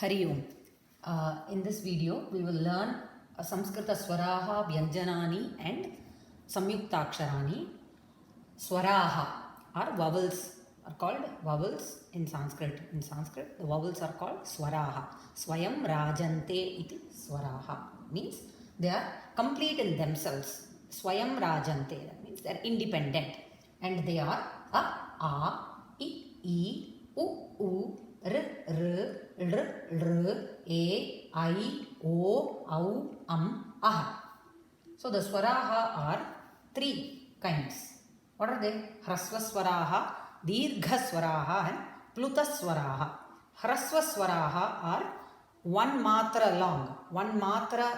Hari Om. In this video, we will learn Samskrita Swaraha, Vyanjanani and Samyuktaksharani. Swaraha are vowels, are called vowels in Sanskrit. In Sanskrit, the vowels are called Swaraha. Swayam Rajante iti Swaraha means they are complete in themselves. Swayam Rajante, that means they are independent. And they are A, I, U, R, E, I, O, Au, Ah. So the swaraha are three kinds. What are they? Hrasva swaraha, Dirgha swaraha and Pluta swaraha. Hrasva swaraha are one matra long. One matra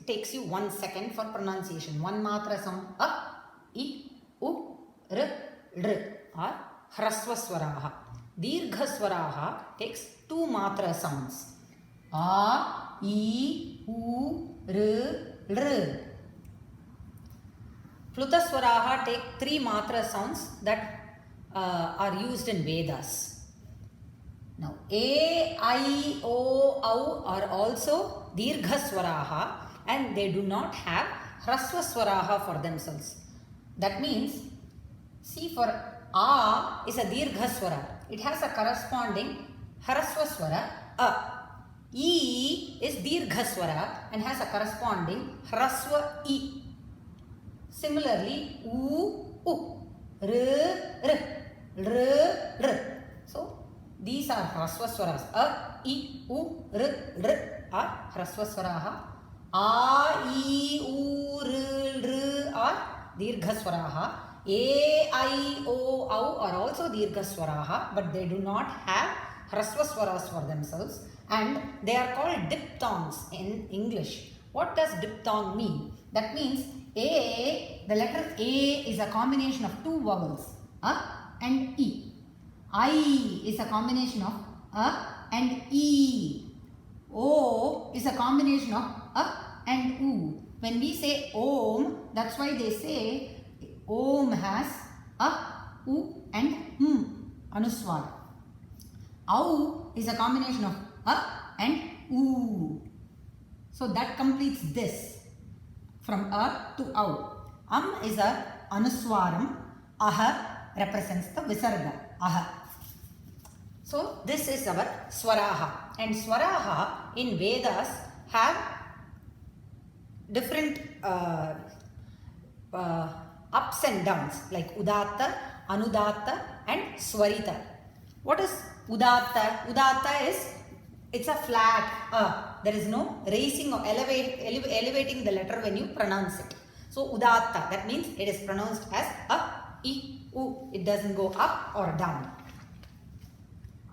takes you 1 second for pronunciation. One matra sound A, I, U, R are Hrasva swaraha. Dirgha swaraha takes 2 matra sounds. A, I, U, R. Pluta swaraha take 3 matra sounds that are used in Vedas. Now, A, I, O, Au are also Dirgha swaraha and they do not have Hrasva swaraha for themselves. That means, see, for A is a Dirgha swara. It has a corresponding Hrasva swara A. E is Dirgha swara and has a corresponding Hrasva E. Similarly, U, R. So, these are Hrasva swaras. A, I, U, R are Hrasva swaraha. A, I, U, R are Dirgha swaraha. A, I, O, Au are also Dirgha swaraha, but they do not have Hrasva swaras for themselves and they are called diphthongs in English. What does diphthong mean? That means A, the letter A is a combination of 2 vowels, A and E. I is a combination of A and E. O is a combination of A and U. When we say Om, that's why they say Om has A, U and Anuswar. Au is a combination of A and U. So that completes this from A to Au. Is a Anuswaram. Aha represents the Visarga. Aha. So this is our Swaraha. And Swaraha in Vedas have different ups and downs like Udatta, Anudatta and Swarita. What is Udatta? Udatta is, it's a flat there is no raising or elevating the letter when you pronounce it. So Udatta, that means it is pronounced as A, I, U. It doesn't go up or down.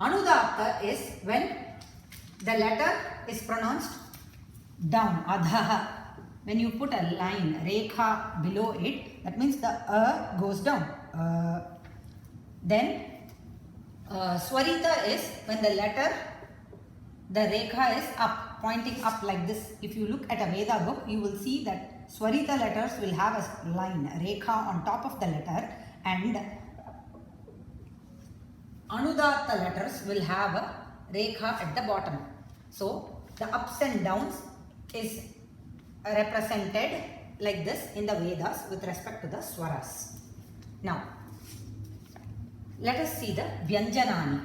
Anudatta is when the letter is pronounced down, Adhaha. When you put a line, Rekha below it, that means the A goes down. Then Swarita is when the letter, the Rekha is up, pointing up like this. If you look at a Veda book, you will see that Swarita letters will have a line, Rekha on top of the letter, and Anudatta letters will have a Rekha at the bottom. So the ups and downs is represented like this in the Vedas with respect to the Swaras. Now, let us see the Vyanjanani.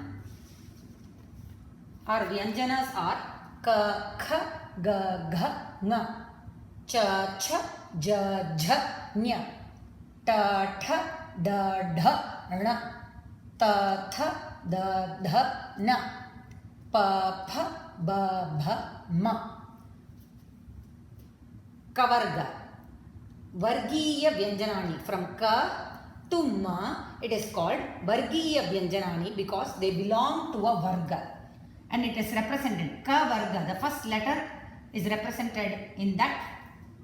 Our Vyanjanas are Ka, Kha, Ga, Gha, Nga, Cha, Cha, Ja, Jha, Nya, Ta, Tha, Da, Dha, Na, Ta, Tha, Da, Dha, Na, Pa, Pha, Ba, Bha, Ma. Kavarga. Vargiya Vyanjanani. From Ka to Ma, it is called Vargiya Vyanjanani because they belong to a Varga. And it is represented, Ka Varga, the first letter is represented in that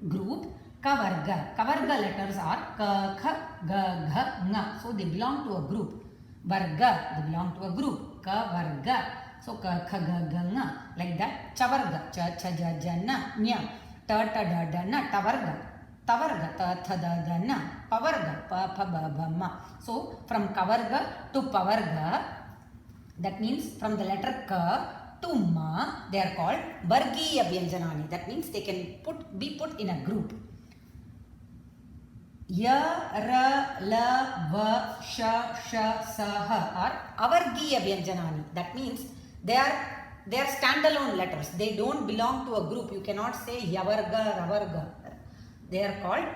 group, Ka Varga. Kavarga letters are Ka, Kha, Ga, Gha, Nga. So they belong to a group. Varga, they belong to a group. Ka Varga. So Ka, Kha, Ga, Ga, Nga. Like that. Chavarga, Cha, Cha, Ja, Ja, Na, Nya. Ta, Ta, Da, Da, Na. Tavarga. Tavarga, Ta, Tha, Da, Da, Na. Pavarga, Pa, Pha, Ba, Ba, Ma. So from Kavarga to Pavarga, That means from the letter Ka to Ma, they are called Vargiya Vyanjanani. That means they can be put in a group. Ya, Ra, La, Va, Sha, Sha, Sa, Ha are Avargiya Vyanjanani. That means they are standalone letters. They don't belong to a group. You cannot say Yavarga, Ravarga. They are called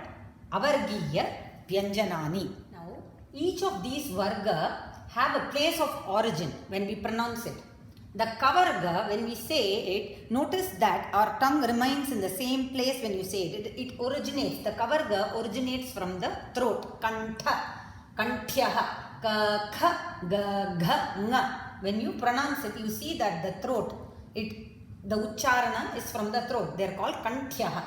Avargiya Vyanjanani. Now, each of these Varga have a place of origin when we pronounce it. The Kavarga, when we say it, notice that our tongue remains in the same place when you say it. It originates, the Kavarga originates from the throat. Kantha, Kantyaha, Ka, Kha, Ga, Gha, Nga. When you pronounce it, you see that the throat, the Ucharana is from the throat. They are called Kantyaha.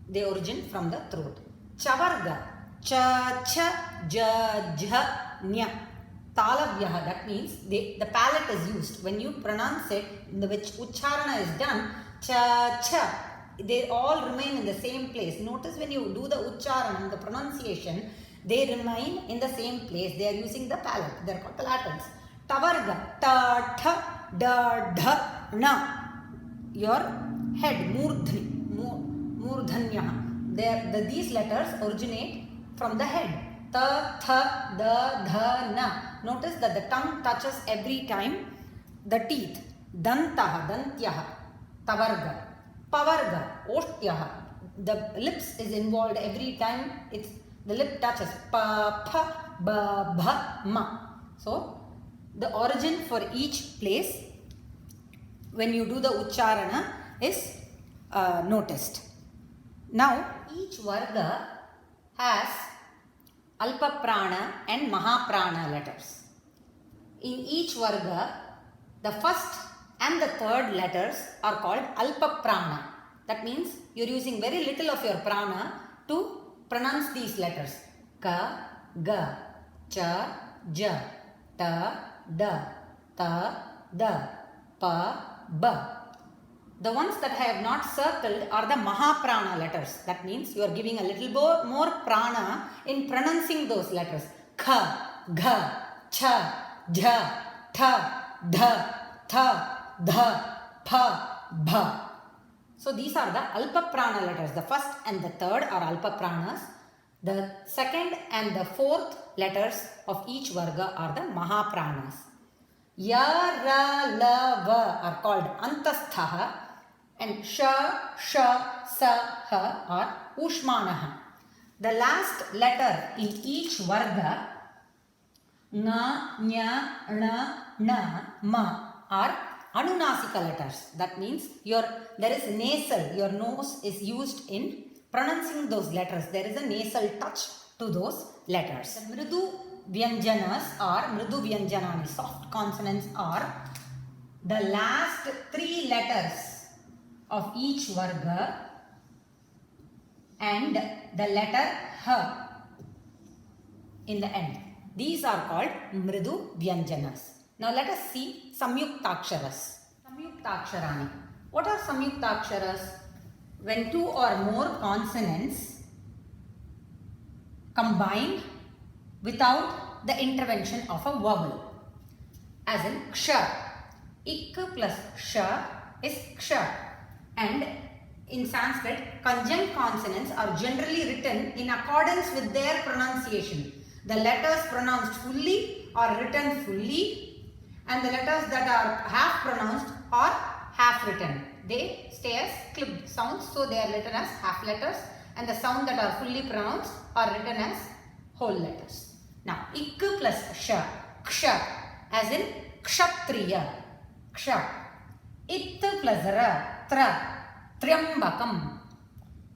They origin from the throat. Chavarga, Cha, Cha, Ja, Jha, Nya. Talavyaha, that means the palate is used. When you pronounce it, in which Ucharana is done, Cha, Cha, they all remain in the same place. Notice when you do the Ucharana, the pronunciation, they remain in the same place. They are using the palate. They are called palatals. Tavarga, Ta, Tha, Da, Dha, Na. Your head, Murdhanyaha. These letters originate from the head. Ta, Tha, Da, Dha, Na. Notice that the tongue touches every time the teeth. Dantaha, Dantyaha, Tavarga. Pavarga, Oshtyaha. The lips is involved every time the lip touches. Pa, Pa, Ba, Bha, Ma. So, the origin for each place when you do the Ucharana is noticed. Now, each Varga has Alpa Prana and Mahaprana letters. In each Varga, the first and the third letters are called Alpa Prana. That means you are using very little of your prana to pronounce these letters. Ka, Ga, Cha, Ja, Ta, Da, Ta, Da, Pa, Ba. The ones that I have not circled are the Mahaprana letters. That means you are giving a little more prana in pronouncing those letters. Kha, Gha, Cha, Ja, Ta, Dha, Tha, Dha, Pa, Bha. So these are the Alpa Prana letters. The first and the third are Alpa Pranas. The second and the fourth letters of each Varga are the Mahapranas. Ya, Ra, La, Va are called Antasthaha, and Sha, Sha, Sa, Ha are Ushmanaha. The last letter in each Varga, Nga, Nya, Na, Na, Ma are Anunasika letters. That means there is nasal, your nose is used in pronouncing those letters. There is a nasal touch to those letters. The Mridu Vyanjanas or Mridu Vyanjanani, soft consonants, are the last three letters of each Varga and the letter H in the end. These are called Mridu Vyanjanas. Now let us see Samyuktaksharas. Samyuktaksharani. What are Samyuktaksharas? When two or more consonants combined without the intervention of a vowel. As in Ksha. Ik plus Sha is Ksha. And in Sanskrit, conjunct consonants are generally written in accordance with their pronunciation. The letters pronounced fully are written fully, and the letters that are half pronounced are half written. They stay as clipped sounds, so they are written as half letters, and the sound that are fully pronounced are written as whole letters. Now, Ik plus Sha, Ksha, as in Kshatriya, Ksha. It plus Ra, Tra, Triambakam.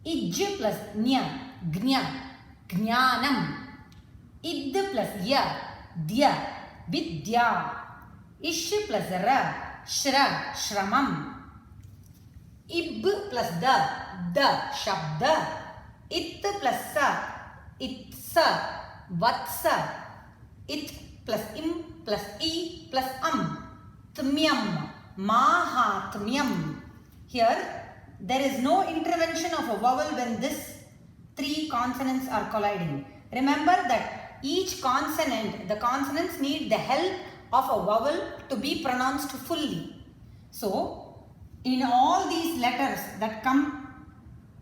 Ij plus Nya, Gnya, Gnyanam. Id plus Ya, Dya, Vidya. Ish plus Ra, Shra, Shramam. Ib plus Da, Shabda. It plus Sa, Itsa, Vatsa. It plus Im plus I plus Tmyam, Mahatmyam. Here, there is no intervention of a vowel when these three consonants are colliding. Remember that each consonant, the consonants need the help of a vowel to be pronounced fully. So, in all these letters that come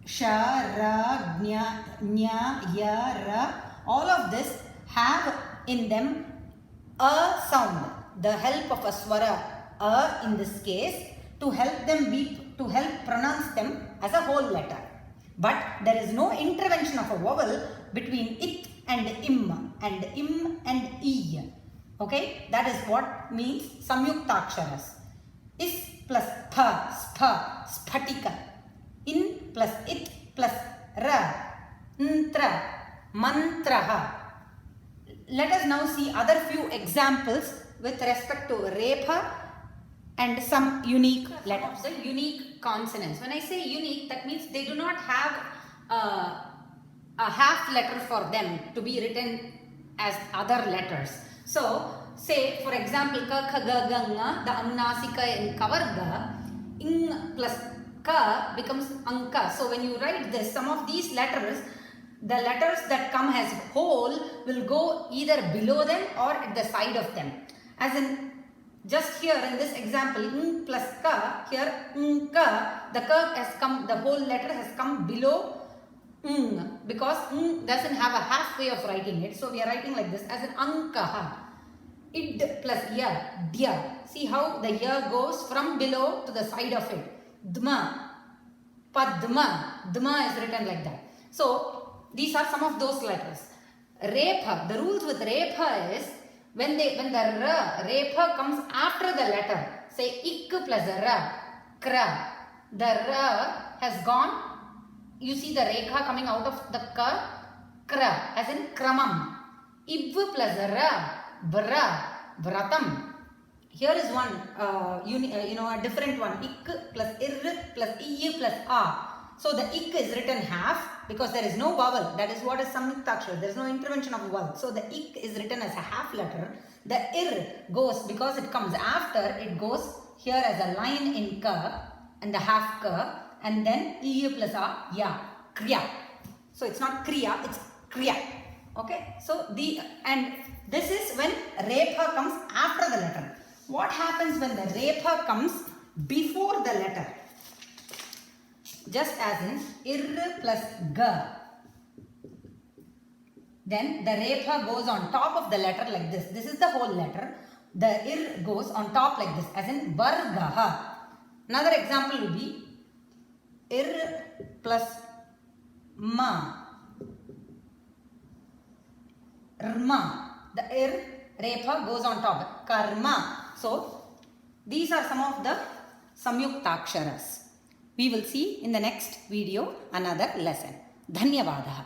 sha, ra, gnya, nya, ya, ra, all of this have in them a sound, the help of a swara, a in this case, to help pronounce them as a whole letter. But there is no intervention of a vowel between it and im and e. Okay, that is what means samyuktaksharas. Is plus pha, spha, sphatika. In plus it plus ra, ntra, mantraha. Let us now see other few examples with respect to repha and some unique letters. The unique consonants. When I say unique, that means they do not have a half letter for them to be written as other letters. So, say for example, ka, kha, ga, ga, nga, the annasika and kavarga, ing plus ka becomes anka. So, when you write this, some of these letters, the letters that come as whole will go either below them or at the side of them. As in, just here in this example, ng plus ka, here ng ka, the ka has come, the whole letter has come below ng because ng doesn't have a half way of writing it. So we are writing like this as an ankaha. Id plus ya, dia. See how the ya goes from below to the side of it. Dma, padma, dma is written like that. So these are some of those letters. Repha, the rules with repha is when the ra, repha comes after the letter, say ik plus ra, kra, the ra has gone, you see the rekha coming out of the ka, kra, as in kramam. Iv plus ra, bra, vratam. Here is one, a different one, ik plus ir plus i plus a. So the ik is written half because there is no vowel. That is what is samyuktakshara. There is no intervention of vowel. So the ik is written as a half letter. The ir goes, because it comes after, it goes here as a line in ka and the half ka, and then i plus a, ya, kriya. So it's not kriya, it's kriya. Okay. So and this is when repha comes after the letter. What happens when the repha comes before the letter? Just as in ir plus ga. Then the repha goes on top of the letter like this. This is the whole letter. The ir goes on top like this, as in vargaha. Another example will be ir plus ma. Rma. The ir repha goes on top. Karma. So these are some of the samyuktaksharas. We will see in the next video another lesson. Dhanyavadaha.